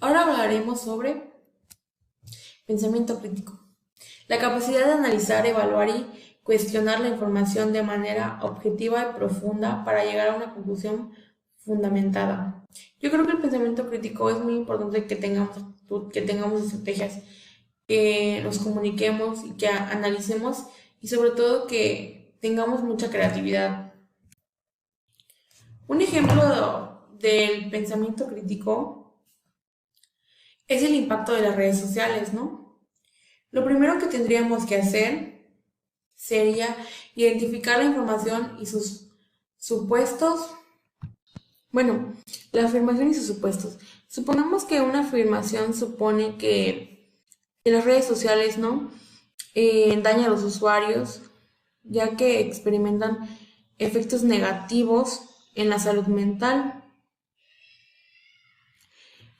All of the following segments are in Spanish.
Ahora hablaremos sobre pensamiento crítico. La capacidad de analizar, evaluar y cuestionar la información de manera objetiva y profunda para llegar a una conclusión fundamentada. Yo creo que el pensamiento crítico es muy importante que tengamos estrategias, que nos comuniquemos y que analicemos y sobre todo que tengamos mucha creatividad. Un ejemplo del pensamiento crítico es el impacto de las redes sociales, ¿no? Lo primero que tendríamos que hacer sería identificar la información y sus supuestos. Bueno, la afirmación y sus supuestos. Supongamos que una afirmación supone que las redes sociales, ¿no? Daña a los usuarios, ya que experimentan efectos negativos en la salud mental.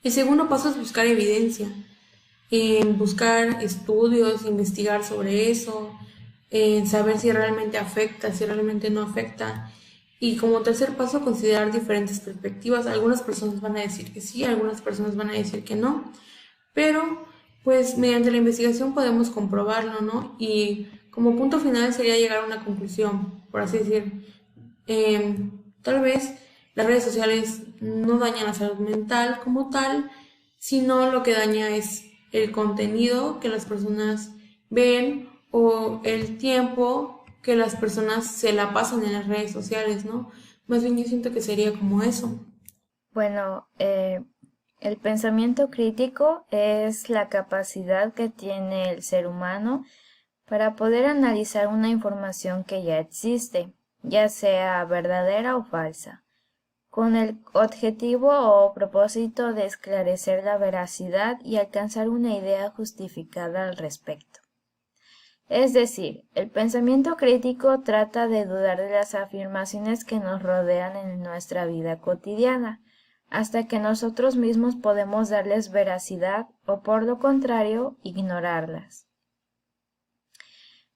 El segundo paso es buscar evidencia, en buscar estudios, investigar sobre eso, en saber si realmente afecta, si realmente no afecta. Y como tercer paso, considerar diferentes perspectivas. Algunas personas van a decir que sí, algunas personas van a decir que no, pero pues mediante la investigación podemos comprobarlo, ¿no? Y como punto final sería llegar a una conclusión, por así decir. Tal vez las redes sociales no dañan la salud mental como tal, sino lo que daña es el contenido que las personas ven o el tiempo que las personas se la pasan en las redes sociales, ¿no? Más bien yo siento que sería como eso. Bueno, el pensamiento crítico es la capacidad que tiene el ser humano para poder analizar una información que ya existe, ya sea verdadera o falsa, con el objetivo o propósito de esclarecer la veracidad y alcanzar una idea justificada al respecto. Es decir, el pensamiento crítico trata de dudar de las afirmaciones que nos rodean en nuestra vida cotidiana, hasta que nosotros mismos podemos darles veracidad o por lo contrario, ignorarlas.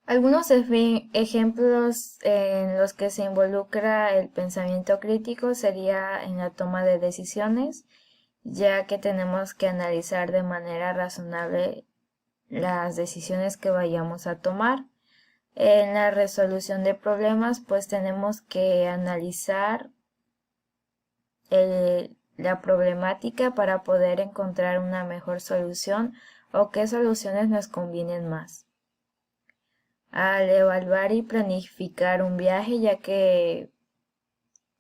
Algunos ejemplos en los que se involucra el pensamiento crítico sería en la toma de decisiones, ya que tenemos que analizar de manera razonable las decisiones que vayamos a tomar. En la resolución de problemas, pues tenemos que analizar la problemática para poder encontrar una mejor solución o qué soluciones nos convienen más. Al evaluar y planificar un viaje, ya que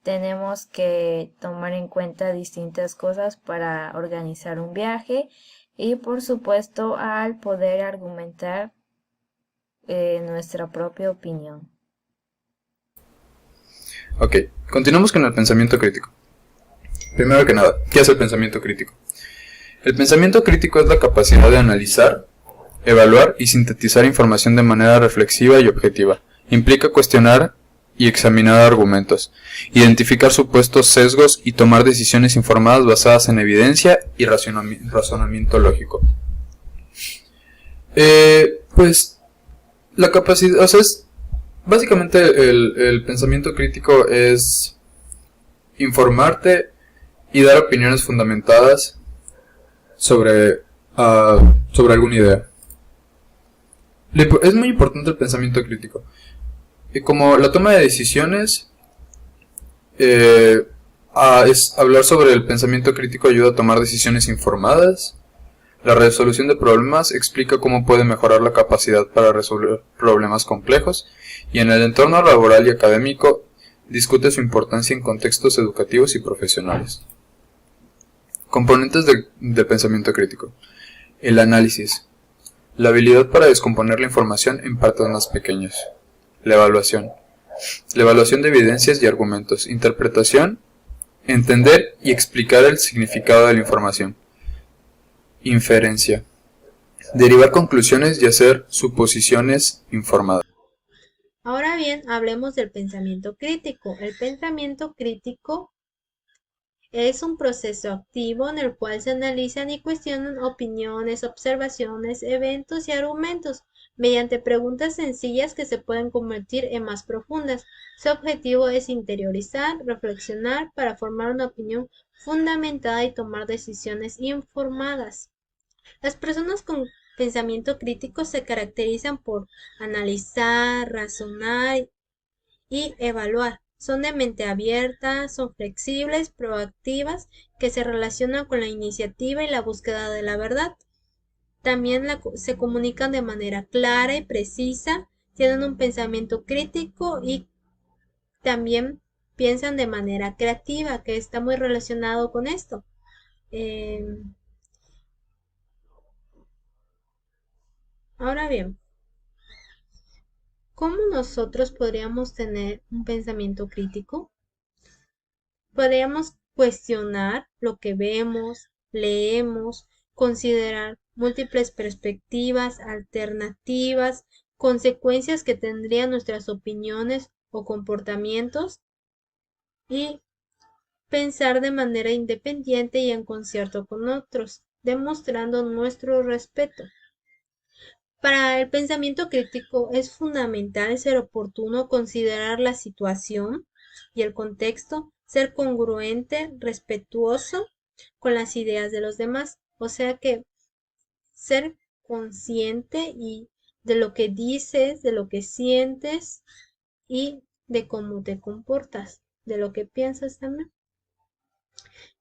tenemos que tomar en cuenta distintas cosas para organizar un viaje y por supuesto al poder argumentar nuestra propia opinión. Ok, continuamos con el pensamiento crítico. Primero que nada, ¿qué es el pensamiento crítico? El pensamiento crítico es la capacidad de analizar, evaluar y sintetizar información de manera reflexiva y objetiva. Implica cuestionar y examinar argumentos, identificar supuestos sesgos y tomar decisiones informadas basadas en evidencia y razonamiento lógico. Pues la capacidad, o sea, básicamente el pensamiento crítico es informarte y dar opiniones fundamentadas sobre, sobre alguna idea. Es muy importante el pensamiento crítico. Y como la toma de decisiones, es hablar sobre el pensamiento crítico ayuda a tomar decisiones informadas. La resolución de problemas explica cómo puede mejorar la capacidad para resolver problemas complejos. Y en el entorno laboral y académico discute su importancia en contextos educativos y profesionales. Componentes del pensamiento crítico. El análisis. La habilidad para descomponer la información en partes más pequeñas. La evaluación. La evaluación de evidencias y argumentos. Interpretación. Entender y explicar el significado de la información. Inferencia. Derivar conclusiones y hacer suposiciones informadas. Ahora bien, hablemos del pensamiento crítico. El pensamiento crítico Es un proceso activo en el cual se analizan y cuestionan opiniones, observaciones, eventos y argumentos mediante preguntas sencillas que se pueden convertir en más profundas. Su objetivo es interiorizar, reflexionar para formar una opinión fundamentada y tomar decisiones informadas. Las personas con pensamiento crítico se caracterizan por analizar, razonar y evaluar. Son de mente abierta, son flexibles, proactivas, que se relacionan con la iniciativa y la búsqueda de la verdad. También se comunican de manera clara y precisa, tienen un pensamiento crítico y también piensan de manera creativa, que está muy relacionado con esto. Ahora bien, ¿cómo nosotros podríamos tener un pensamiento crítico? Podríamos cuestionar lo que vemos, leemos, considerar múltiples perspectivas, alternativas, consecuencias que tendrían nuestras opiniones o comportamientos y pensar de manera independiente y en concierto con otros, demostrando nuestro respeto. Para el pensamiento crítico es fundamental ser oportuno, considerar la situación y el contexto, ser congruente, respetuoso con las ideas de los demás, o sea que ser consciente y de lo que dices, de lo que sientes y de cómo te comportas, de lo que piensas también.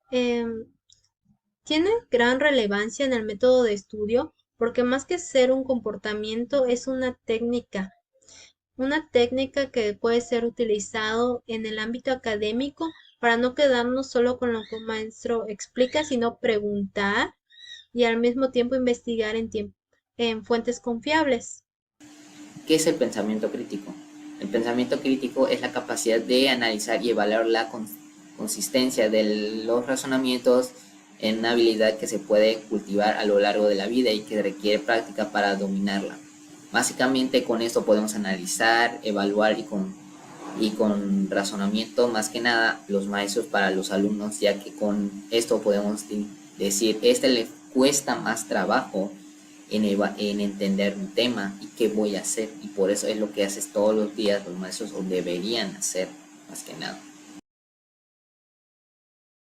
Tiene gran relevancia en el método de estudio porque más que ser un comportamiento es una técnica que puede ser utilizado en el ámbito académico para no quedarnos solo con lo que un maestro explica, sino preguntar y al mismo tiempo investigar en fuentes confiables. ¿Qué es el pensamiento crítico? El pensamiento crítico es la capacidad de analizar y evaluar la consistencia de los razonamientos en una habilidad que se puede cultivar a lo largo de la vida y que requiere práctica para dominarla. Básicamente con esto podemos analizar, evaluar y con razonamiento más que nada los maestros para los alumnos, ya que con esto podemos decir, le cuesta más trabajo en entender un tema y qué voy a hacer, y por eso es lo que haces todos los días los maestros o deberían hacer más que nada.